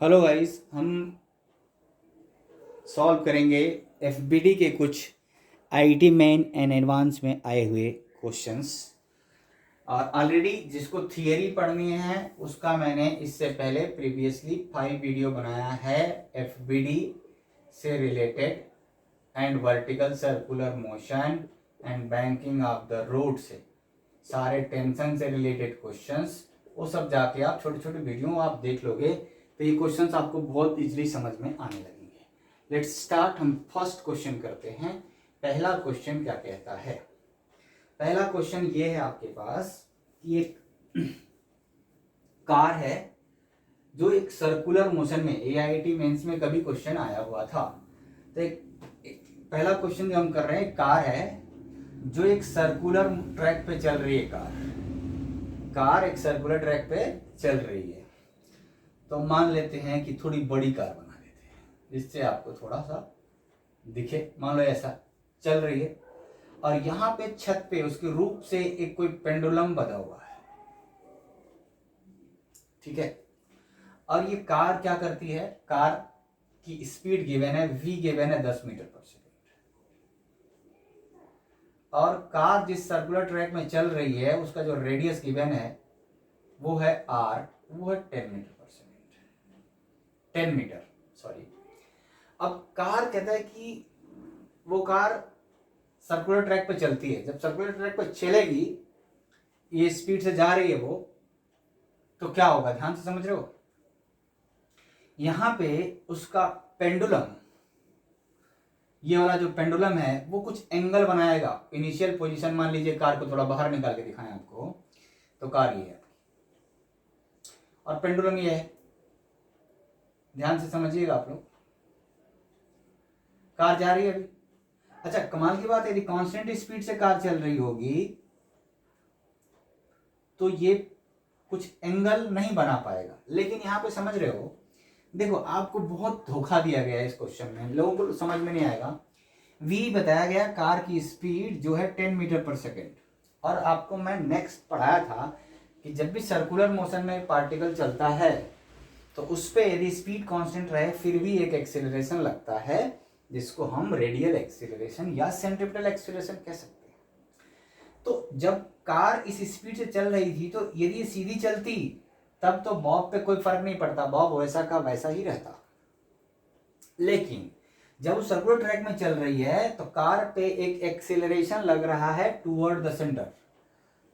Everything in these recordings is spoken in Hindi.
हेलो गाइस, हम सॉल्व करेंगे एफबीडी के कुछ आईटी मेन एंड एडवांस में आए हुए क्वेश्चंस। और ऑलरेडी जिसको थियरी पढ़नी है उसका मैंने इससे पहले प्रीवियसली 5 वीडियो बनाया है एफबीडी से related and vertical circular motion and banking of the road से सारे टेंशन से रिलेटेड क्वेश्चंस, वो सब जाके आप छोटे छोटे वीडियो आप देख लोगे तो ये क्वेश्चंस आपको बहुत इजीली समझ में आने लगेंगे। Let's start. हम फर्स्ट क्वेश्चन करते हैं। पहला क्वेश्चन क्या कहता है? पहला क्वेश्चन ये है आपके पास कि एक कार है जो एक सर्कुलर मोशन में, एआईटी मेंस में कभी क्वेश्चन आया हुआ था। तो एक पहला क्वेश्चन जो हम कर रहे हैं, कार है जो एक सर्कुलर ट्रैक पे चल रही है। कार एक सर्कुलर ट्रैक पे चल रही है। तो मान लेते हैं कि थोड़ी बड़ी कार बना लेते हैं जिससे आपको थोड़ा सा दिखे। मान लो ऐसा चल रही है और यहाँ पे छत पे उसके रूप से एक कोई पेंडुलम बना हुआ है, ठीक है। और ये कार क्या करती है? कार की स्पीड गिवन है, v गिवन है 10 मीटर पर सेकेंड। और कार जिस सर्कुलर ट्रैक में चल रही है उसका जो रेडियस गिवन है वो है r, वो है 10 मीटर पर सेकेंड, 10 मीटर, सॉरी। अब कार कहता है कि वो कार सर्कुलर ट्रैक पे चलती है। जब सर्कुलर ट्रैक पे चलेगी, ये स्पीड से जा रही है वो, तो क्या होगा? ध्यान से समझ रहे हो। यहां पे उसका पेंडुलम, ये वाला जो पेंडुलम है वो कुछ एंगल बनाएगा। इनिशियल पोजीशन मान लीजिए, कार को थोड़ा बाहर निकाल के दिखाएं आपको, तो कार ये है और पेंडुलम ये है। ध्यान से समझिएगा आप लोग। कार जा रही है अभी। अच्छा, कमाल की बात है, यदि कांस्टेंट स्पीड से कार चल रही होगी तो ये कुछ एंगल नहीं बना पाएगा। लेकिन यहां पे समझ रहे हो, देखो आपको बहुत धोखा दिया गया है इस क्वेश्चन में, लोगों को समझ में नहीं आएगा। v बताया गया कार की स्पीड जो है 10 मीटर पर सेकेंड। और आपको मैं नेक्स्ट पढ़ाया था कि जब भी सर्कुलर मोशन में पार्टिकल चलता है तो उस पर यदि स्पीड कांस्टेंट रहे फिर भी एक एक्सेलरेशन लगता है, जिसको हम रेडियल एक्सेलरेशन या सेंट्रिपेटल एक्सेलरेशन कह सकते हैं। तो जब कार इस स्पीड से चल रही थी तो यदि सीधी चलती तब तो बॉब पे कोई फर्क नहीं पड़ता, बॉब वैसा का वैसा ही रहता। लेकिन जब वो सर्कुलर ट्रैक में चल रही है तो कार पे एक एक्सेलरेशन लग रहा है टूवर्ड द सेंटर,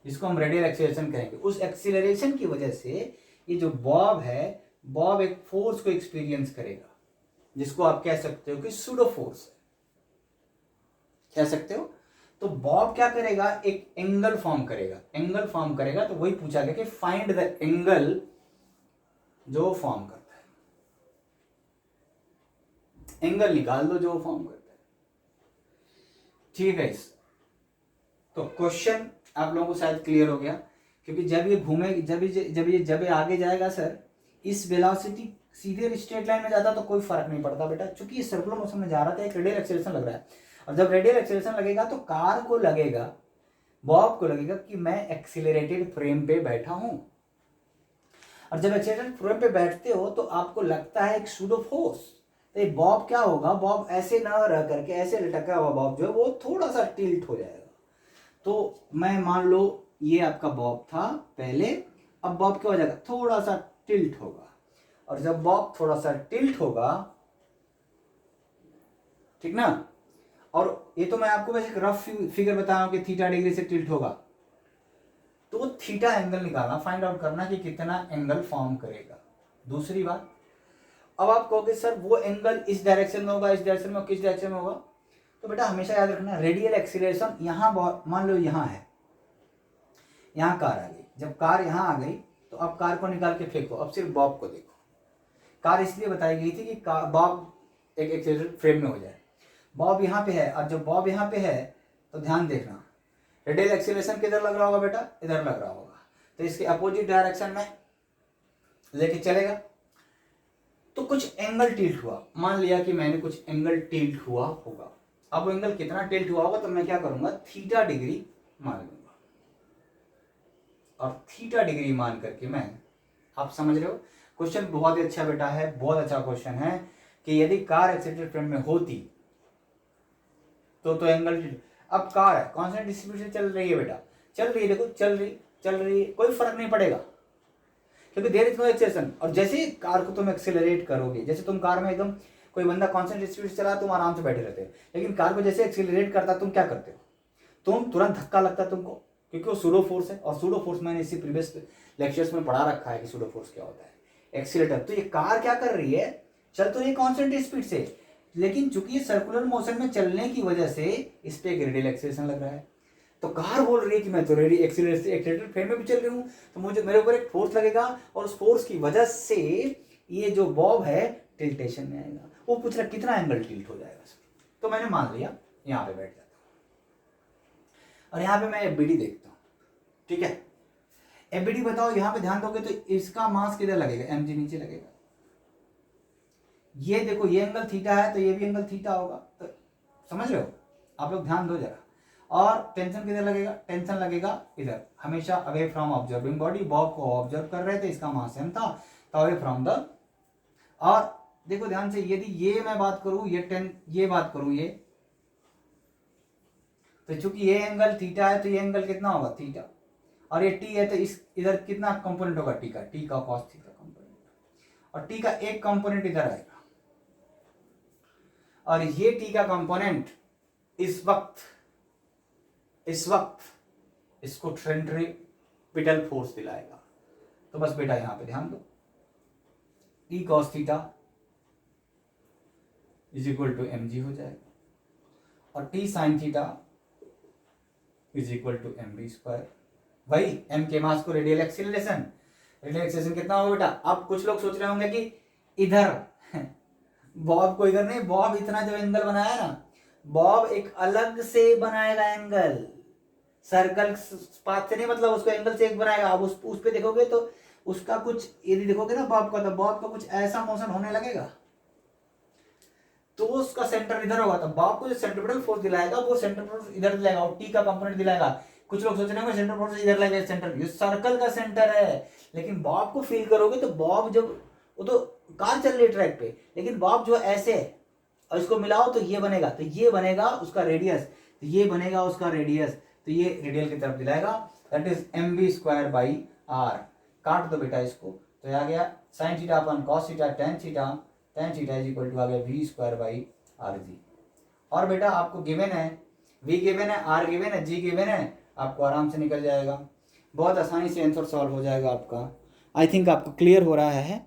जिसको हम रेडियल एक्सेलरेशन कहेंगे। उस एक्सेलरेशन की वजह से ये जो बॉब है, बॉब एक फोर्स को एक्सपीरियंस करेगा, जिसको आप कह सकते हो कि सूडो फोर्स कह सकते हो। तो बॉब क्या करेगा? एक एंगल फॉर्म करेगा। एंगल फॉर्म करेगा तो वही पूछा गया कि फाइंड द एंगल जो फॉर्म करता है। एंगल निकाल दो जो फॉर्म करता है, ठीक है। इस तो क्वेश्चन आप लोगों को शायद क्लियर हो गया, क्योंकि जब ये घूमे, जब ये आगे जाएगा सर, इस वेलोसिटी सीधे स्ट्रेट लाइन में जाता तो कोई फर्क नहीं पड़ता बेटा, क्योंकि ये सर्कुलर मोशन में जा रहा था, एक रेडियल एक्सेलरेशन लग रहा है। और जब रेडियल एक्सेलरेशन लगेगा तो कार को लगेगा, बॉब को लगेगा कि मैं एक्सीलरेटेड फ्रेम पे बैठा हूं। और जब एक्सीलरेटेड फ्रेम पे बैठते हो तो आपको लगता है एक सूडो फोर्स। तो ये बॉब क्या होगा? बॉब ऐसे ना रह करके ऐसे लटका हुआ बॉब जो है वो थोड़ा सा टिल्ट हो जाएगा। तो मैं मान लो ये आपका बॉब था पहले, अब बॉब क्या हो जाएगा? थोड़ा सा टिल्ट होगा। और जब बॉब थोड़ा सा टिल्ट होगा, ठीक ना, और ये तो मैं आपको वैसे रफ फिगर बता रहा हूं कि थीटा डिग्री से टिल्ट होगा, तो वो थीटा एंगल निकालना, फाइंड आउट करना कि कितना एंगल फॉर्म करेगा। दूसरी बात, अब आप कहोगे सर वो एंगल इस डायरेक्शन में होगा, इस डायरेक्शन में, किस डायरेक्शन में होगा? तो बेटा हमेशा याद रखना, रेडियल एक्सीलरेशन यहाँ मान लो यहाँ है, यहाँ कार आ गई। जब कार यहाँ आ गई तो अब कार को निकाल के फेंको, अब सिर्फ बॉब को देखो। कार इसलिए बताई गई थी कि बॉब एक एक्सीलरेटेड फ्रेम में हो जाए। बॉब यहाँ पे है, और जब बॉब यहाँ पे है तो ध्यान देखना, रेडियल एक्सीलरेशन किधर लग रहा होगा बेटा? इधर लग रहा होगा। तो इसके अपोजिट डायरेक्शन में लेके चलेगा तो कुछ एंगल टिल्ट हुआ। मान लिया कि मैंने कुछ एंगल टिल्ट हुआ होगा। अब वो एंगल कितना टिल्ट हुआ होगा तो मैं क्या करूंगा? थीटा डिग्री मान लूंगा। और थीटा डिग्री मान करके मैं, आप समझ रहे हो, क्वेश्चन बहुत ही अच्छा बेटा है, बहुत अच्छा क्वेश्चन है कि यदि कार एक्सीलरेटेड फ्रेम में होती तो एंगल, अब कार है कांस्टेंट डिस्ट्रीब्यूशन चल रही है बेटा, चल रही है, देखो चल रही है, कोई फर्क नहीं पड़ेगा क्योंकि देयर इज नो एक्सेलेरेशन। और जैसे ही कार को तुम एक्सेलरेट करोगे, जैसे तुम कार में एकदम कोई बंदा कांस्टेंट डिस्ट्रीब्यूशन चला तुम आराम से बैठे रहते हो, लेकिन कार को जैसे एक्सेलरेट करता तुम क्या करते हो, तुम तुरंत धक्का लगता है तुमको, क्योंकि वो सूडो फोर्स है। और सूडो फोर्स मैंने इसी प्रीवियस लेक्चर्स में पढ़ा रखा है कि सूडो फोर्स क्या होता है। एक्सीलरेटर, तो ये कार क्या कर रही है, चल तो ये कांस्टेंट स्पीड से, लेकिन चूंकि ये सर्कुलर मोशन में चलने की वजह से इस पे रेडियल एक्सेलरेशन लग रहा है। तो कार बोल रही है कि मैं तो एक्सीलरेटेड फ्रेम में भी चल रही हूँ, तो मुझे मेरे ऊपर एक फोर्स लगेगा और उस फोर्स की वजह से ये जो बॉब है टिल्टेशन में आएगा। वो पूछ रहा कितना एंगल टिल्ट हो जाएगा, तो मैंने मान लिया यहाँ पे बैठ जाता हूँ और यहाँ पे मैं एफबीडी देखता हूँ, ठीक है। एफबीडी बताओ, यहाँ पे ध्यान दोगे तो इसका मास किधर लगेगा, एमजी नीचे लगेगा। ये देखो ये एंगल थीटा है तो ये भी एंगल थीटा होगा, तो समझ रहे हो आप लोग, ध्यान दो जरा। और टेंशन किधर लगेगा, टेंशन लगेगा इधर, हमेशा away from observing body. Bob को ऑब्जर्व कर रहे थे, इसका मास एम था, तो अवे फ्रॉम द। और देखो ध्यान से, यदि ये मैं बात करूं, ये बात करूं ये, तो चूंकि ये एंगल थीटा है तो ये एंगल कितना होगा, थीटा। और ये टी है तो इस इधर कितना कंपोनेंट होगा, टी का कॉस थीटा कंपोनेंट, और टी का एक कंपोनेंट इधर आएगा। और ये टी का कंपोनेंट इस वक्त इसको सेंट्रीपिटल फोर्स दिलाएगा। तो बस बेटा यहां पे ध्यान दो, T cos theta is equal to M G हो जाएगा, और T sine theta is equal to M B square. भाई एम के मास को रेडियल एक्सीलरेशन कितना होगा बेटा। अब कुछ लोग सोच रहे होंगे कि इधर बॉब को इधर नहीं, बॉब इतना जो एंगल बनाया ना, बॉब एक अलग से बनाएगा एंगल, सर्कल पाथ से नहीं, मतलब उसको एंगल से एक बनाएगा। अब उस पे देखोगे तो उसका कुछ, यदि देखोगे ना बॉब का, तो बॉब का कुछ ऐसा मोशन होने लगेगा, तो उसका सेंटर इधर होगा, तो बॉब को जो सेंट्रीपिटल फोर्स दिलाएगा वो सेंटर फोर्स इधर दिलाएगा और टी का कंपोनेंट दिलाएगा। कुछ लोग सोच रहे होंगे सेंटर फोर्स इधर लगेगा, सेंटर, ये सर्कल का सेंटर है। लेकिन बॉब को फील करोगे तो बॉब जब, वो तो कार चल रही है ट्रैक पे, लेकिन बॉब जो ऐसे है और इसको मिलाओ तो ये बनेगा, तो ये बनेगा उसका रेडियस, तो ये बनेगा उसका रेडियस, तो ये रेडियल की तरफ दिलाएगा, that is M B square by R. काट दो बेटा इसको, तो आ गया साइन थीटा अपन cos theta tan theta is equal to आ गया V square by R G. और बेटा आपको गिवन है, वी गिवन है, आर गिवन है, जी गिवन है, आपको आराम से निकल जाएगा, बहुत आसानी से आंसर सॉल्व हो जाएगा आपका। आई थिंक आपको क्लियर हो रहा है।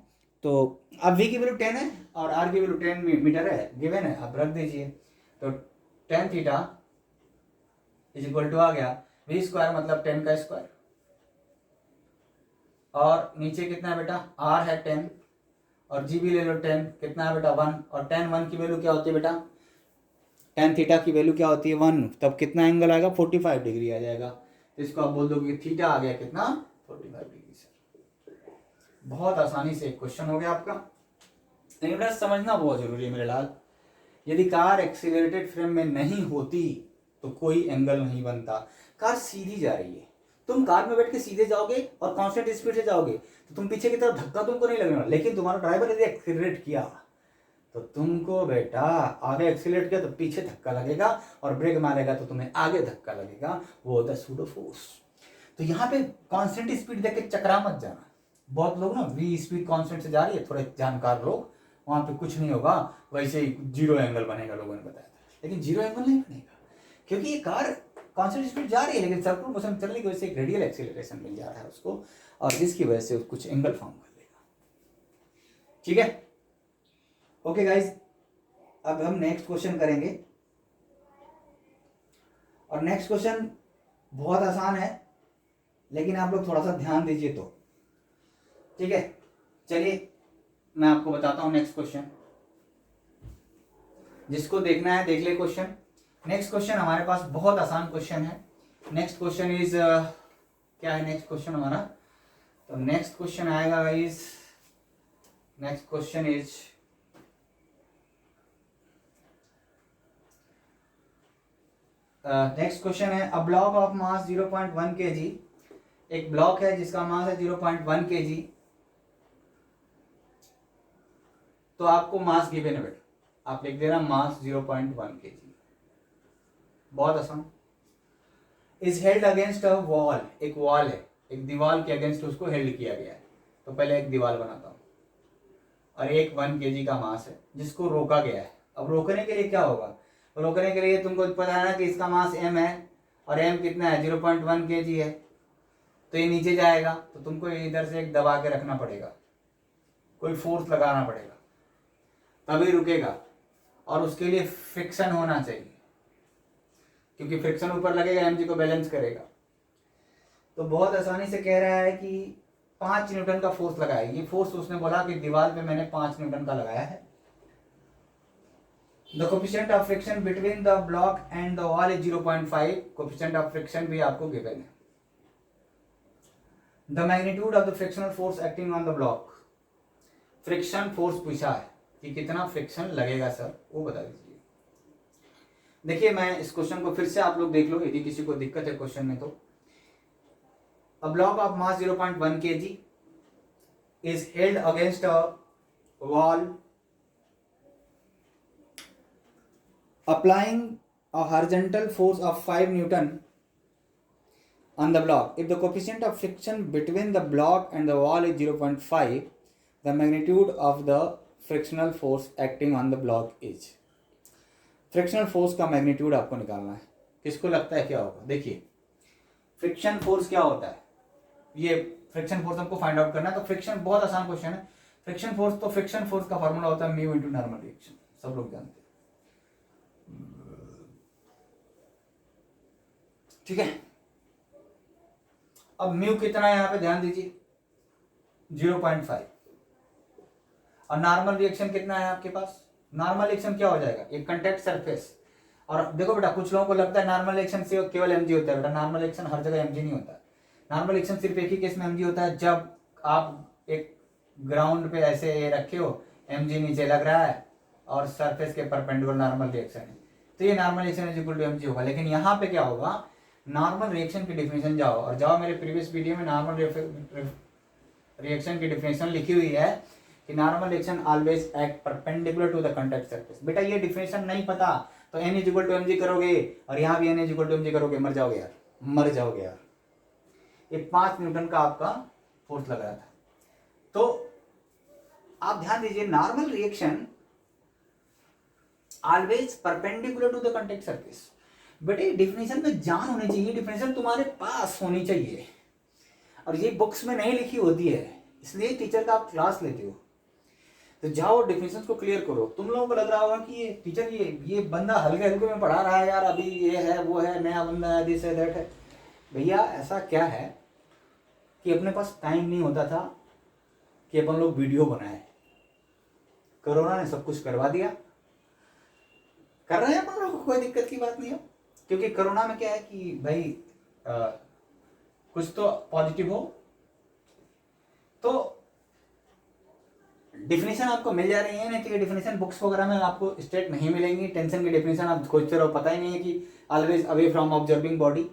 तो अब वी की वैल्यू 10 है और आर की वैल्यू 10 मीटर है, गिवन है, आप रख दीजिए। तो tan theta is equal to आ गया वी स्क्वायर मतलब 10 का स्क्वायर, और नीचे कितना है बेटा, आर है 10 और जी भी ले लो 10, कितना है बेटा 1, और 1 की वैल्यू क्या होती है बेटा, टेन थीटा की वैल्यू क्या होती है 1, तब कितना एंगल आएगा 45 डिग्री आ जाएगा। तो इसको आप बोल दोगे थीटा आ गया कितना 45 डिग्री। सर बहुत आसानी से एक क्वेश्चन हो गया आपका, लेकिन बेटा समझना बहुत जरूरी है मेरे लाल। यदि कार एक्सीलरेटेड फ्रेम में नहीं होती तो कोई एंगल नहीं बनता। कार सीधी जा रही है, तुम कार में बैठ के सीधे जाओगे और कांस्टेंट स्पीड से जाओगे तो तुम पीछे की तरफ धक्का तुमको नहीं लगेगा, लेकिन तुम्हारा ड्राइवर यदि एक्सीलरेट किया तो तुमको बेटा आगे एक्सीलरेट किया तो पीछे धक्का लगेगा, और ब्रेक मारेगा तो तुम्हें आगे धक्का लगेगा, वो होता है सूडो फोर्स। तो यहाँ पे कांस्टेंट स्पीड देख के चकरा मत जाना। बहुत लोग ना वी स्पीड कांस्टेंट से जा रही है, थोड़े जानकार लोग, वहां पे कुछ नहीं होगा, वैसे ही जीरो एंगल बनेगा, लोगों ने बताया था, लेकिन जीरो एंगल नहीं बनेगा क्योंकि ये कार कांस्टेंट स्पीड जा रही है, लेकिन सर्कुलर मोशन चलने की वजह से एक रेडियल एक्सीलरेशन मिल जा रहा है उसको, और जिसकी वजह से कुछ एंगल फॉर्म कर लेगा। ठीक है, ओके गाइज, अब हम नेक्स्ट क्वेश्चन करेंगे, और नेक्स्ट क्वेश्चन बहुत आसान है, लेकिन आप लोग थोड़ा सा ध्यान दीजिए तो। ठीक है, चलिए मैं आपको बताता हूं नेक्स्ट क्वेश्चन, जिसको देखना है देख ले क्वेश्चन। नेक्स्ट क्वेश्चन हमारे पास बहुत आसान क्वेश्चन है। नेक्स्ट क्वेश्चन इज क्या है नेक्स्ट क्वेश्चन हमारा, तो नेक्स्ट क्वेश्चन आएगा guys, next question is next question है a block of mass 0.1 kg, एक ब्लॉक है जिसका मास है 0.1 kg, तो आपको मास गिवन है बेटा, आप लिख देना मास 0.1 kg। बहुत आसान। Is held against a wall, एक वॉल है, एक दीवार के अगेंस्ट उसको हेल्ड किया गया है। तो पहले एक दीवार बनाता हूँ और एक 1 kg का मास है जिसको रोका गया है। अब रोकने के लिए क्या होगा, रोकने के लिए तुमको पता है ना कि इसका मास m है और m कितना है 0.1 kg है, तो ये नीचे जाएगा, तो तुमको इधर से एक दबा के रखना पड़ेगा, कोई फोर्स लगाना पड़ेगा तभी रुकेगा। और उसके लिए फ्रिक्शन होना चाहिए, क्योंकि फ्रिक्शन ऊपर लगेगा mg को बैलेंस करेगा। तो बहुत आसानी से कह रहा है कि 5 न्यूटन का फोर्स लगाया। ये फोर्स उसने बोला कि दीवार पे मैंने 5 न्यूटन का लगाया है। The coefficient of friction between the block and the wall is 0.5। Coefficient of friction भी आपको गिवन है। The magnitude of the frictional force acting on the block, friction force पूछा है कि कितना फ्रिक्शन लगेगा सर, वो बता दीजिए। देखिए मैं इस क्वेश्चन को फिर से आप लोग देख लो यदि किसी को दिक्कत है क्वेश्चन में। तो a block of mass 0.1 kg is held against a wall applying a horizontal force of 5 Newton on the block. If the coefficient of friction between the block and the wall is 0.5, the magnitude of the frictional force acting on the block is। Frictional force का मैग्नीट्यूड आपको निकालना है। किसको लगता है क्या होगा? देखिए फ्रिक्शन फोर्स क्या होता है, ये फ्रिक्शन फोर्स हमको फाइंड आउट करना है। तो फ्रिक्शन बहुत आसान क्वेश्चन है। फ्रिक्शन फोर्स, तो फ्रिक्शन फोर्स का फॉर्मूला होता है म्यू इनटू नॉर्मल रिएक्शन, सब लोग जानते हैं, ठीक है। अब म्यू कितना है यहाँ पे ध्यान दीजिए 0.5, और नॉर्मल रिएक्शन कितना है आपके पास? नॉर्मल रिएक्शन क्या हो जाएगा, एक कंटैक्ट सरफेस। और देखो बेटा कुछ लोगों को लगता है नॉर्मल रिएक्शन से केवल mg होता है। बेटा नॉर्मल रिएक्शन हर जगह mg नहीं होता है। नॉर्मल रिएक्शन सिर्फ एक ही केस में mg होता है, जब आप एक ग्राउंड पे ऐसे रखे हो, mg नीचे लग रहा है और सरफेस के परपेंडिकुलर नॉर्मल रिएक्शन है, तो ये normal reaction is equal to mg होगा। लेकिन यहाँ पे क्या होगा, नॉर्मल रिएक्शन की डिफिनेशन जाओ और जाओ मेरे प्रीवियस वीडियो में नॉर्मल रिएक्शन की डिफिनेशन लिखी हुई है कि normal reaction always act perpendicular to the contact surface. बेटा ये डिफिनेशन नहीं पता तो n is equal to mg करोगे और यहाँ भी n is equal to mg करोगे, मर जाओगे यार, मर जाओगे यार। ये 5 न्यूटन का आपका फोर्स लग रहा था। तो आप ध्यान दीजिए normal reaction always perpendicular to the contact surface. बेटे डिफिनेशन में जान होनी चाहिए, डिफिनेशन तुम्हारे पास होनी चाहिए, और ये बुक्स में नहीं लिखी होती है, इसलिए टीचर का आप क्लास लेते हो। तो जाओ डिफिनेशन को क्लियर करो। तुम लोगों को लग रहा होगा कि ये टीचर ये बंदा हल्के हल्के में पढ़ा रहा है यार, अभी ये है वो है, नया बंदा है, दिस है दैट है। भैया ऐसा क्या है कि अपने पास टाइम नहीं होता था कि अपन लोग वीडियो बनाए। कोरोना ने सब कुछ करवा दिया, कर रहे हैं अपन लोग, कोई दिक्कत की बात नहीं है। क्योंकि कोरोना में क्या है कि भाई कुछ तो पॉजिटिव हो, तो डिफिनेशन आपको मिल जा रही है, नहीं तो ये डिफिनेशन बुक्स वगैरह में आपको स्टेट नहीं मिलेंगी। टेंशन की डिफिनेशन आप खोजते रहो, पता ही नहीं है कि always away from observing body,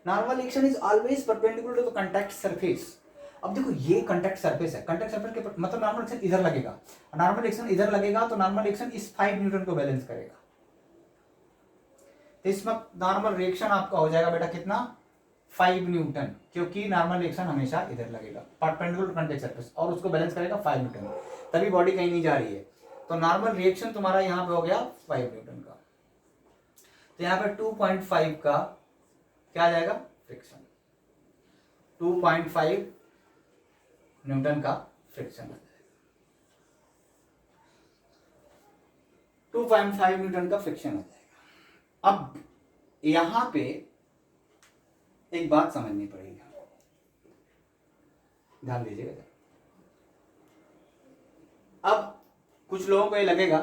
normal reaction is always perpendicular to the contact surface. अब देखो ये कॉन्टैक्ट सरफेस है, कॉन्टैक्ट सरफेस के मतलब नॉर्मल रिएक्शन इधर लगेगा, नॉर्मल रिएक्शन इधर लगेगा, तो नॉर्मल रिएक्शन इस 5 न्यूटन को बैलेंस करेगा। तो इस वक्त नॉर्मल रिएक्शन आपका हो जाएगा बेटा कितना, 5 न्यूटन, क्योंकि नॉर्मल रिएक्शन हमेशा इधर लगेगा परपेंडिकुलर कॉन्टैक्ट सरफेस, और उसको बैलेंस करेगा 5 न्यूटन, तभी बॉडी कहीं नहीं जा रही है। तो नॉर्मल रिएक्शन तुम्हारा यहाँ पे हो गया 5 न्यूटन का। तो यहाँ पे 2.5 का क्या आ जाएगा, फ्रिक्शन। 2.5 न्यूटन का फ्रिक्शन आ जाएगा, 2.5 न्यूटन का फ्रिक्शन आ जाएगा। अब यहां पे एक बात समझनी पड़ेगी, ध्यान दीजिएगा। अब कुछ लोगों को ये लगेगा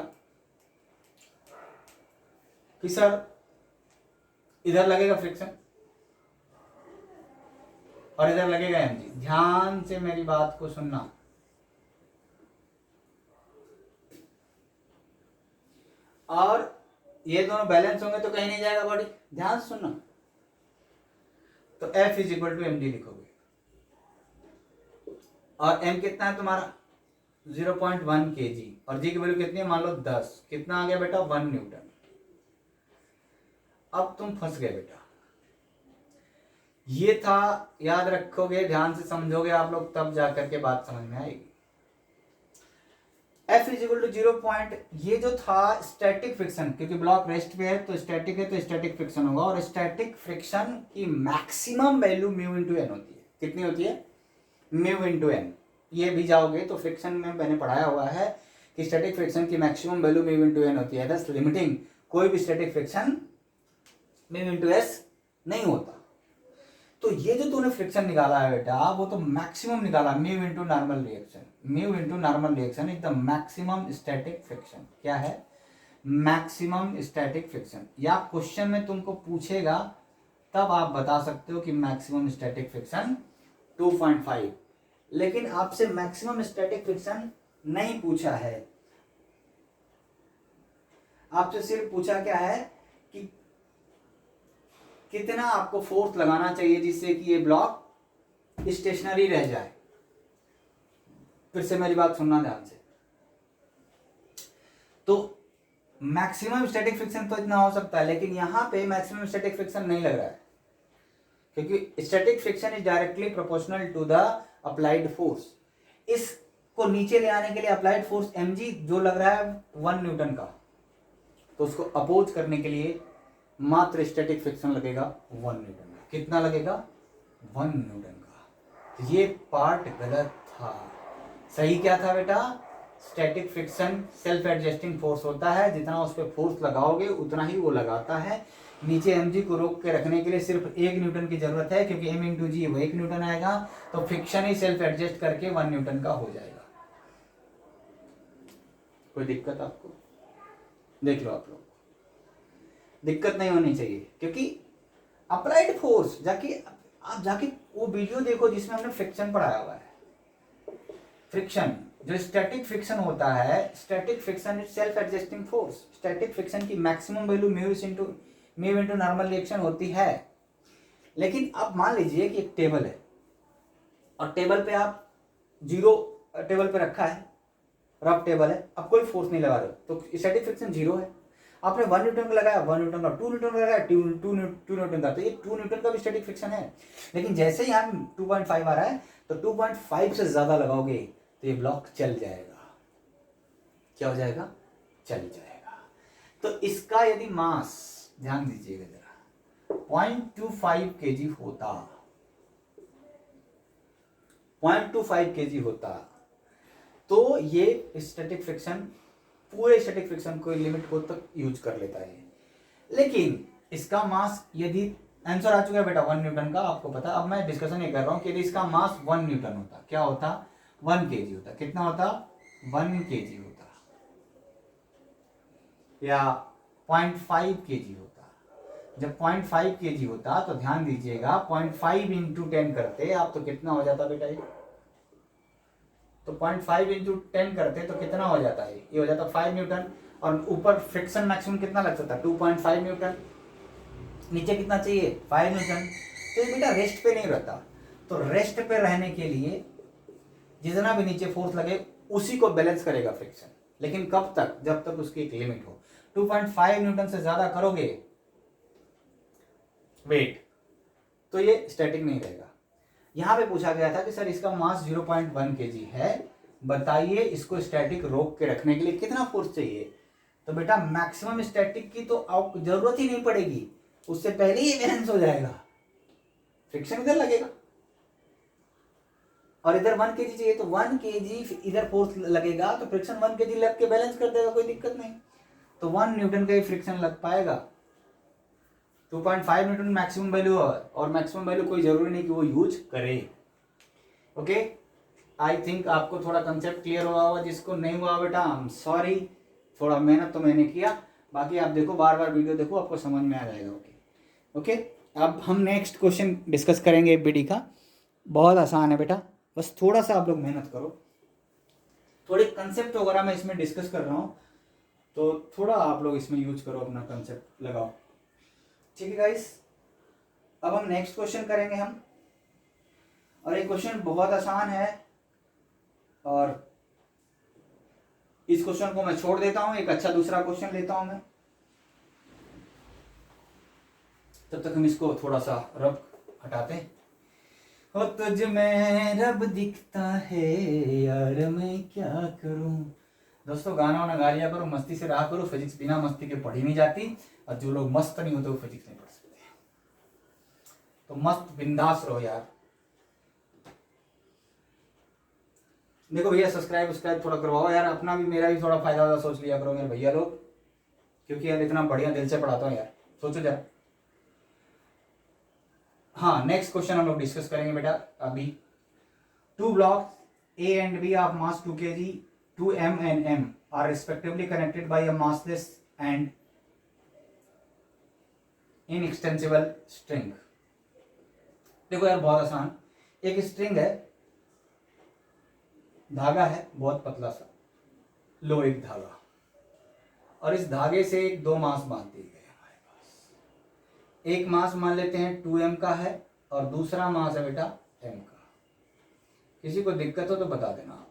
कि सर इधर लगेगा फ्रिक्शन और इधर लगेगा mg। ध्यान से मेरी बात को सुनना, और ये दोनों बैलेंस होंगे तो कहीं नहीं जाएगा बॉडी, ध्यान से सुनना। तो F is equal to mg लिखोगे, और m कितना है तुम्हारा 0.1 kg और जी की वैल्यू कितनी है, मान लो 10, कितना आ गया बेटा, 1 न्यूटन। अब तुम फंस गए बेटा, ये था, याद रखोगे, ध्यान से समझोगे आप लोग, तब जाकर के बात समझ में आएगी। F is equal to 0 point, ये जो था स्टैटिक फ्रिक्शन, क्योंकि ब्लॉक रेस्ट पे है तो स्टैटिक है, तो स्टैटिक फ्रिक्शन होगा, और स्टैटिक फ्रिक्शन की maximum value mu into N होती है। कितनी होती है, म्यू इंटू एन। ये भी जाओगे तो फ्रिक्शन में मैंने पढ़ाया हुआ है कि स्टैटिक फ्रिक्शन की maximum value mu into N होती है, दस लिमिटिंग कोई भी static friction mu into S नहीं होता। तो ये जो तूने फ्रिक्शन निकाला है बेटा, वो तो मैक्सिमम निकाला, mu into normal reaction. Mu into normal reaction is the maximum static friction. क्या है, मैक्सिमम स्टैटिक फ्रिक्शन। या क्वेश्चन में तुमको पूछेगा तब आप बता सकते हो कि मैक्सिमम स्टैटिक फ्रिक्शन 2.5, लेकिन आपसे मैक्सिमम स्टैटिक फ्रिक्शन नहीं पूछा है, आपसे सिर्फ पूछा क्या है कि कितना आपको फोर्स लगाना चाहिए जिससे कि ये ब्लॉक स्टेशनरी रह जाए। फिर से मेरी बात सुनना ध्यान से। तो मैक्सिमम स्टैटिक फ्रिक्शन तो इतना हो सकता है, लेकिन यहां पे मैक्सिमम स्टैटिक फ्रिक्शन नहीं लग रहा है, क्योंकि static friction is directly proportional to the applied force. इसको नीचे ले आने के लिए अप्लाइड फोर्स mg जो लग रहा है 1 न्यूटन का, तो उसको अपोज करने के लिए मात्र स्टैटिक फ्रिक्शन लगेगा 1 न्यूटन का। कितना लगेगा, 1 न्यूटन का। ये पार्ट गलत था, सही क्या था बेटा, static friction self adjusting force होता है, जितना उस पर फोर्स लगाओगे उतना ही वो लगाता है। नीचे mg को रोक के रखने के लिए सिर्फ 1 न्यूटन की जरूरत है, क्योंकि m इंटू जी वो 1 न्यूटन आएगा, तो फ्रिक्शन ही सेल्फ एडजस्ट करके 1 न्यूटन का हो जाएगा। कोई दिक्कत आपको, देख लो आप लोग, दिक्कत नहीं होनी चाहिए, क्योंकि अप्लाइड फोर्स आप जाके वो वीडियो देखो जिसमें हमने फ्रिक्शन पढ़ाया हुआ है। फ्रिक्शन जो स्टैटिक फ्रिक्शन होता है, static friction is self adjusting force. Static friction की maximum value mu into normal reaction होती है। लेकिन अब मान लीजिए कि एक टेबल है और टेबल पे आप जीरो टेबल पे रखा है, रफ टेबल है, अब कोई फोर्स नहीं लगा रहे, तो स्टैटिक फ्रिक्शन जीरो है। आपने 1 न्यूटन का लगाया, 1 न्यूटन का, 2 न्यूटन का लगाया, 2 न्यूटन का, तो ये 2 न्यूटन का भी स्टैटिक फ्रिक्शन है। लेकिन जैसे ही यहाँ 2.5 आ रहा है, तो 2.5 से ज्यादा लगाओगे तो ये ब्लॉक चल जाएगा। क्या हो जाएगा, चल जाएगा। तो इसका यदि मास, ध्यान दीजिएगा जरा, 0.25 kg होता, 0.25 kg होता, तो ये स्टैटिक फ्रिक्शन पूरे स्टैटिक फ्रिक्शन को लिमिट को तक यूज कर लेता है। लेकिन इसका मास, यदि आंसर आ चुका है बेटा 1 न्यूटन का, आपको पता। अब मैं डिस्कशन ये कर रहा हूं कि यदि इसका मास 1 न्यूटन होता, क्या होता, 1 kg होता। कितना होता, 1 kg होता, या 0.5 kg होता। जब 0.5 kg होता तो ध्यान दीजिएगा, 0.5 इंटू 10 करते आप तो कितना हो जाता बेटा ये, तो 0.5 इंटू 10 करते तो कितना हो जाता है, ये हो जाता 5 न्यूटन, और ऊपर फ्रिक्शन मैक्सिमम कितना लग सकता है, 2.5 न्यूटन। नीचे कितना चाहिए, 5 न्यूटन। तो ये बेटा रेस्ट पे नहीं रहता, तो रेस्ट पे रहने के लिए जितना भी नीचे फोर्स लगे उसी को बैलेंस करेगा फ्रिक्शन। लेकिन कब तक, जब तक उसकी एक लिमिट हो। 2.5 न्यूटन से ज्यादा करोगे वेट, तो ये स्टैटिक नहीं रहेगा। यहां पे पूछा गया था कि सर इसका मास 0.1 kg है, बताइए इसको स्टैटिक रोक के रखने के लिए कितना फोर्स चाहिए। तो बेटा मैक्सिमम स्टैटिक की तो आपको जरूरत ही नहीं पड़ेगी, उससे पहले ही बैलेंस हो जाएगा, फ्रिक्शन इधर लगेगा और इधर 1 kg चाहिए, तो 1 kg इधर फोर्स लगेगा, तो फ्रिक्शन 1 kg लग के बैलेंस कर देगा, कोई दिक्कत नहीं। तो 1 न्यूटन का ही फ्रिक्शन लग पाएगा। 2.5 न्यूटन मैक्सिमम वैल्यू है, और मैक्सिमम वैल्यू कोई जरूरी नहीं कि वो यूज करे। ओके, आई थिंक आपको थोड़ा कंसेप्ट क्लियर हुआ होगा। जिसको नहीं हुआ बेटा आई एम सॉरी, थोड़ा मेहनत तो मैंने किया, बाकी आप देखो, बार बार वीडियो देखो, आपको समझ में आ जाएगा। ओके ओके, अब हम नेक्स्ट क्वेश्चन डिस्कस करेंगे एफबीडी का। बहुत आसान है बेटा, बस थोड़ा सा आप लोग मेहनत करो। थोड़े कंसेप्ट वगैरह मैं इसमें डिस्कस कर रहा हूँ, तो थोड़ा आप लोग इसमें यूज करो, अपना कंसेप्ट लगाओ। ठीक है गाइस, अब हम नेक्स्ट क्वेश्चन करेंगे हम, और ये क्वेश्चन बहुत आसान है और इस क्वेश्चन को मैं छोड़ देता हूं, एक अच्छा दूसरा क्वेश्चन लेता हूं मैं, तब तक हम इसको थोड़ा सा रब हटाते हैं। हो तुझ में रब दिखता है यार मैं क्या करूं। दोस्तों गाना वाना गा लिया करो, मस्ती से रहा करो, फिजिक्स बिना मस्ती के पढ़ी नहीं जाती, और जो लोग मस्त नहीं होते वो फिजिक्स नहीं पढ़ सकते। तो मस्त बिंदास रहो यार। देखो भैया सब्सक्राइब थोड़ा करवाओ यार, अपना भी मेरा भी थोड़ा फायदा होगा, सोच लिया करो मेरे भैया लोग, क्योंकि यार इतना बढ़िया दिल से पढ़ाता हूँ यार, सोचो जरा। हाँ नेक्स्ट क्वेश्चन हम लोग डिस्कस करेंगे बेटा अभी। Two blocks A and B of mass 2 kg 2m and m are respectively connected by a massless and inextensible string। देखो यार बहुत आसान, एक स्ट्रिंग है, धागा है बहुत पतला सा, लो एक धागा, और इस धागे से एक दो मास बांध दिए गए हमारे पास। एक मास मान लेते हैं 2m का है और दूसरा मास है बेटा m का। किसी को दिक्कत हो तो बता देना आप।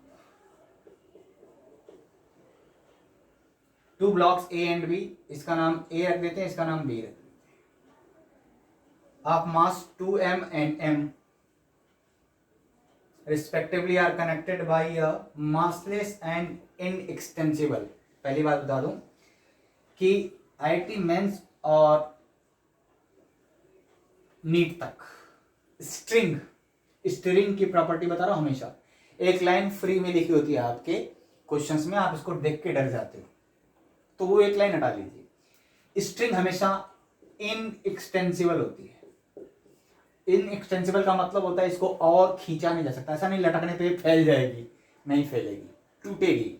Two blocks A and B, इसका नाम ए रख देते हैं, इसका नाम बी रख देते हैं, of mass 2m and m respectively are connected by a massless and inextensible। पहली बात बता दूं कि IIT मेंस और नीट तक स्ट्रिंग की प्रॉपर्टी बता रहा हूं हमेशा। एक लाइन फ्री में लिखी होती है आपके क्वेश्चंस में, आप इसको देख के डर जाते हो, तो वो एक लाइन हटा लीजिए। स्ट्रिंग हमेशा इनएक्सटेंसिबल होती है। इनएक्सटेंसिबल का मतलब होता है इसको और खींचा नहीं जा सकता, ऐसा नहीं लटकने पे फैल जाएगी, नहीं फैलेगी, टूटेगी।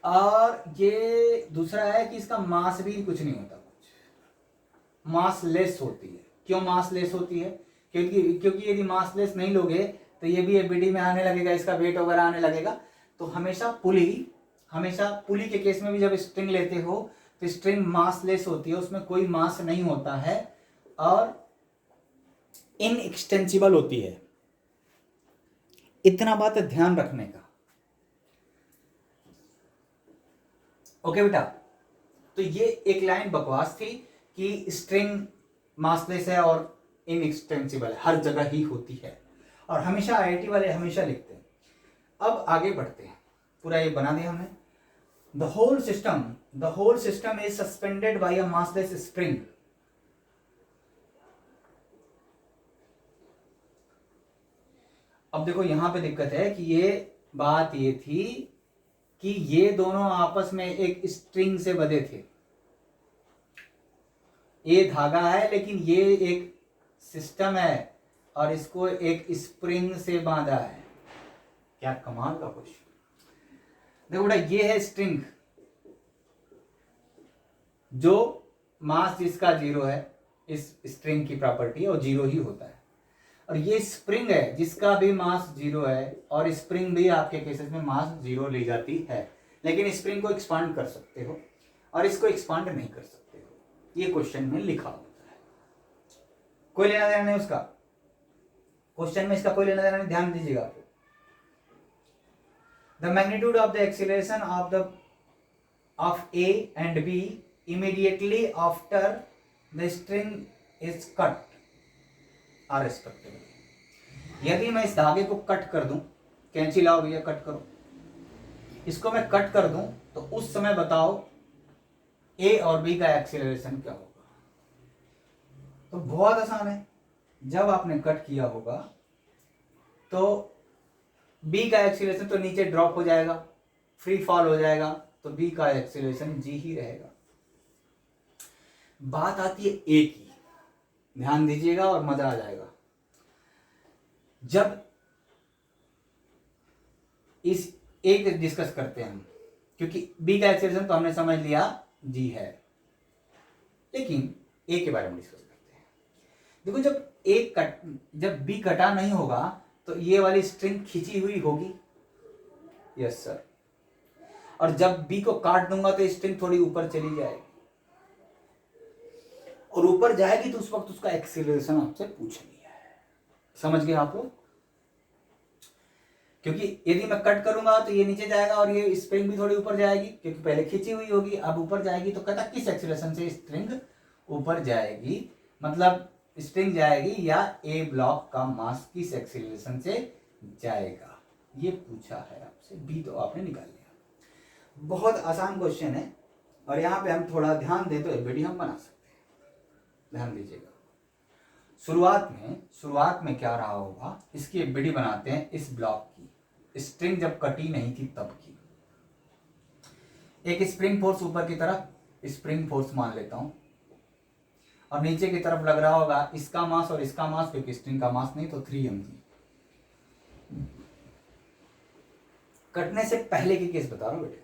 और ये दूसरा है कि इसका मास भी कुछ नहीं होता, कुछ मास लेस होती है। क्यों मास लेस होती है? क्योंकि यदि मास लेस नहीं लोगे तो ये भी एबीडी में आने लगेगा, इसका वेट वगैरह आने लगेगा। तो हमेशा पुली के केस में भी जब स्ट्रिंग लेते हो तो स्ट्रिंग मास लेस होती है, उसमें कोई मास नहीं होता है और इनएक्सटेंसिबल होती है। इतना बात है ध्यान रखने का। ओके बेटा, तो ये एक लाइन बकवास थी कि स्ट्रिंग मासलेस है और इनएक्सटेंसिबल, हर जगह ही होती है, और हमेशा आईआईटी वाले हमेशा लिखते हैं। अब आगे बढ़ते हैं, पूरा ये बना दिया हमने। The whole system is suspended by a massless spring. अब देखो यहां पे दिक्कत है कि ये बात ये थी कि ये दोनों आपस में एक स्ट्रिंग से बंधे थे। ये धागा है लेकिन ये एक सिस्टम है और इसको एक स्प्रिंग से बांधा है। क्या कमाल का क्वेश्चन। देखो बेटा, ये है स्ट्रिंग, जो मास जिसका 0 है, इस स्ट्रिंग की प्रॉपर्टी है और 0 ही होता है। और ये स्प्रिंग है जिसका भी मास 0 है, और स्प्रिंग भी आपके केसेस में मास 0 ले जाती है, लेकिन स्प्रिंग को एक्सपांड कर सकते हो और इसको एक्सपांड नहीं कर सकते हो। ये क्वेश्चन में लिखा होता है, कोई लेना देना नहीं उसका, क्वेश्चन में इसका कोई लेना देना नहीं, ध्यान दीजिएगा आप। The magnitude of the acceleration of A and B immediately after the string is cut are respectively. यदि मैं इस धागे को कट कर दूं, कैंची लाओ भैया कट करो, इसको मैं कट कर दूं तो उस समय बताओ ए और बी का एक्सीलरेशन क्या होगा। तो बहुत आसान है, जब आपने कट किया होगा तो बी का एक्सीलरेशन तो नीचे ड्रॉप हो जाएगा, फ्री फॉल हो जाएगा, तो बी का एक्सीलरेशन जी ही रहेगा। बात आती है ए की, ध्यान दीजिएगा और मजा आ जाएगा। जब इस ए को डिस्कस करते हैं हम, क्योंकि बी का एक्सीलरेशन तो हमने समझ लिया जी है, लेकिन ए के बारे में डिस्कस करते हैं। देखो जब बी कटा नहीं होगा तो ये वाली स्ट्रिंग खींची हुई होगी, यस सर, और जब बी को काट दूंगा तो स्ट्रिंग थोड़ी ऊपर चली जाएगी, और ऊपर जाएगी तो उस वक्त उसका एक्सीलरेशन आपसे पूछ लिया है। समझ गए आप लोग? क्योंकि यदि मैं कट करूंगा तो ये नीचे जाएगा और ये स्प्रिंग भी थोड़ी ऊपर जाएगी, क्योंकि पहले खींची हुई होगी, अब ऊपर जाएगी। तो कहता किस एक्सीलरेशन से स्प्रिंग ऊपर जाएगी, मतलब स्प्रिंग जाएगी या ए ब्लॉक का मास किस एक्सीलरेशन से जाएगा, ये पूछा है आपसे। बी तो आपने निकाल लिया। बहुत आसान क्वेश्चन है और यहाँ पे हम थोड़ा ध्यान दें तो एफबीडी हम बना सकते हैं। ध्यान दीजिएगा, शुरुआत में क्या रहा होगा, इसकी एफबीडी बनाते हैं इस ब्लॉक की, स्प्रिंग जब कटी नहीं थी तब की। एक स्प्रिंग फोर्स ऊपर की तरफ, स्प्रिंग फोर्स मान लेता हूं, और नीचे की तरफ लग रहा होगा इसका मास और इसका मास, क्योंकि स्प्रिंग का मास नहीं तो 3 mg। कटने से पहले की केस बता रहा हूं बेटे,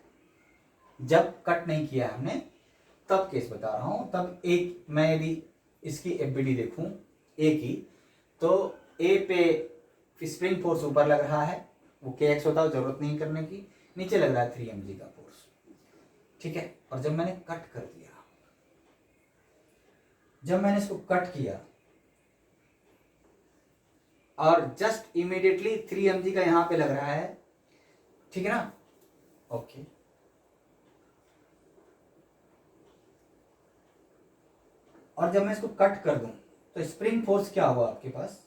जब कट नहीं किया हमने तब केस बता रहा हूं। तब एक मैं यदि इसकी एफबीडी देखूं ए की, तो ए पे स्प्रिंग फोर्स ऊपर लग रहा है, वो kx होता है, जरूरत नहीं करने की। नीचे लग रहा है 3 mg का फोर्स, ठीक है। और जब मैंने कट कर दिया, जब मैंने इसको कट किया और जस्ट इमीडिएटली 3 mg का यहां पे लग रहा है, ठीक है ना, ओके। और जब मैं इसको कट कर दूं तो स्प्रिंग फोर्स क्या हुआ आपके पास,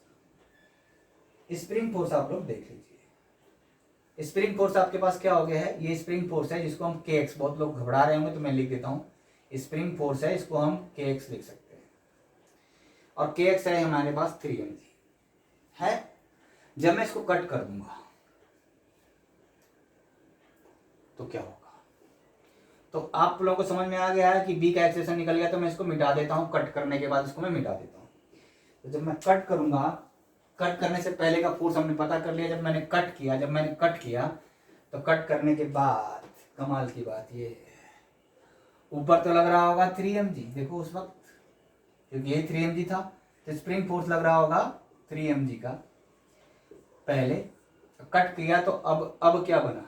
स्प्रिंग फोर्स आप लोग देख लीजिए। स्प्रिंग फोर्स आपके पास क्या हो गया है, ये स्प्रिंग फोर्स है जिसको हम kx, बहुत लोग घबरा रहे होंगे तो मैं लिख देता हूं, स्प्रिंग फोर्स है, इसको हम kx लिख सकते हैं। और kx है हमारे पास 3 mg है। जब मैं इसको कट कर दूंगा तो क्या होगा, तो आप लोगों को समझ में आ गया है कि बी का एक्सेशन निकल गया, तो मैं इसको मिटा देता हूं। कट करने के बाद इसको मैं मिटा देता हूं। तो जब मैं कट करूंगा, कट करने से पहले का फोर्स हमने पता कर लिया। जब मैंने कट किया तो कट करने के बाद कमाल की बात ये है, ऊपर तो लग रहा होगा 3 mg, देखो उस वक्त क्योंकि ये 3 mg था तो स्प्रिंग फोर्स लग रहा होगा 3 mg का। पहले कट किया तो अब क्या बना,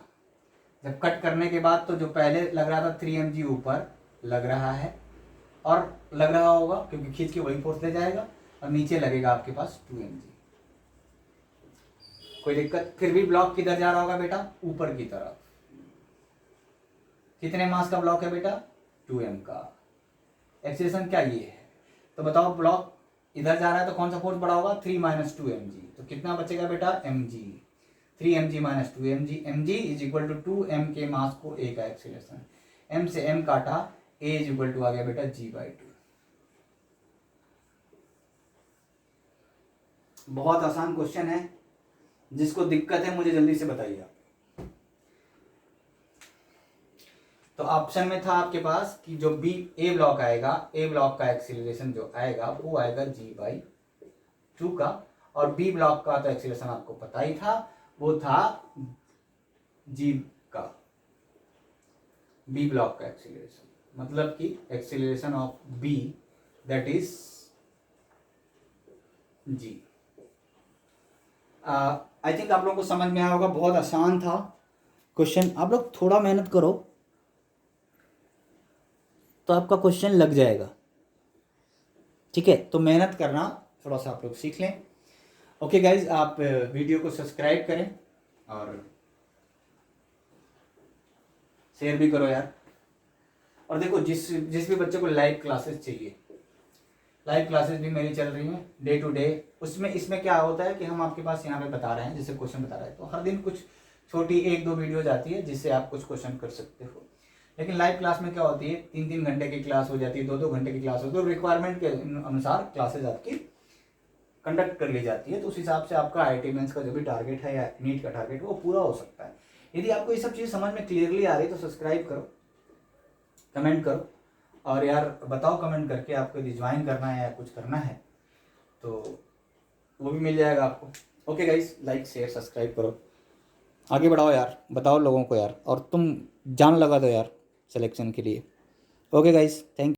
जब कट करने के बाद तो जो पहले लग रहा था 3 mg ऊपर लग रहा है, और लग रहा होगा क्योंकि खींच के वही फोर्स ले जाएगा, और नीचे लगेगा आपके पास 2 mg। कोई दिक्कत, फिर भी ब्लॉक किधर जा रहा होगा बेटा, ऊपर की तरफ। कितने मास का ब्लॉक है बेटा, 2m का। एक्सीलरेशन क्या ये है, तो बताओ ब्लॉक इधर जा रहा है तो कौन सा फोर्स बड़ा होगा, 3 - 2 mg। तो कितना बचेगा बेटा, mg। 3 mg - 2 mg, mg is equal to 2m के मास को a का एक्सीलरेशन, m से m काटा, a इज इक्वल टू आ गया बेटा g/2। बहुत आसान क्वेश्चन है, जिसको दिक्कत है मुझे जल्दी से बताइए आप। तो ऑप्शन में था आपके पास कि जो बी ए ब्लॉक आएगा, ए ब्लॉक का एक्सीलरेशन जो आएगा वो आएगा g/2 का, और बी ब्लॉक का तो एक्सीलरेशन आपको पता ही था, वो था g का। बी ब्लॉक का एक्सीलरेशन मतलब कि acceleration of B that is g। I think आप लोगों को समझ में आया होगा, बहुत आसान था क्वेश्चन। आप लोग थोड़ा मेहनत करो तो आपका क्वेश्चन लग जाएगा, ठीक है। तो मेहनत करना थोड़ा सा आप लोग सीख लें। ओके गाइज, आप वीडियो को सब्सक्राइब करें और शेयर भी करो यार। और देखो, जिस भी बच्चे को लाइव क्लासेस चाहिए, लाइव क्लासेस भी मेरी चल रही हैं डे टू डे। इसमें क्या होता है कि हम आपके पास यहाँ पे बता रहे हैं, जैसे क्वेश्चन बता रहे हैं, तो हर दिन कुछ छोटी 1-2 वीडियो जाती है जिससे आप कुछ क्वेश्चन कर सकते हो। लेकिन लाइव क्लास में क्या होती है, 3-3 घंटे की क्लास हो जाती है, 2-2 घंटे की क्लास होती है, तो रिक्वायरमेंट के अनुसार क्लासेज आपकी कंडक्ट कर ली जाती है। तो उस हिसाब से आपका IIT मेंस का जो भी टारगेट है या नीट का टारगेट वो पूरा हो सकता है। यदि आपको ये सब चीज़ समझ में क्लियरली आ रही है तो सब्सक्राइब करो, कमेंट करो, और यार बताओ कमेंट करके आपको यदि ज्वाइन करना है या कुछ करना है तो वो भी मिल जाएगा आपको। Okay guys, like share subscribe करो, आगे बढ़ाओ यार, बताओ लोगों को यार, और तुम जान लगा दो यार सिलेक्शन के लिए। Okay guys, thank you.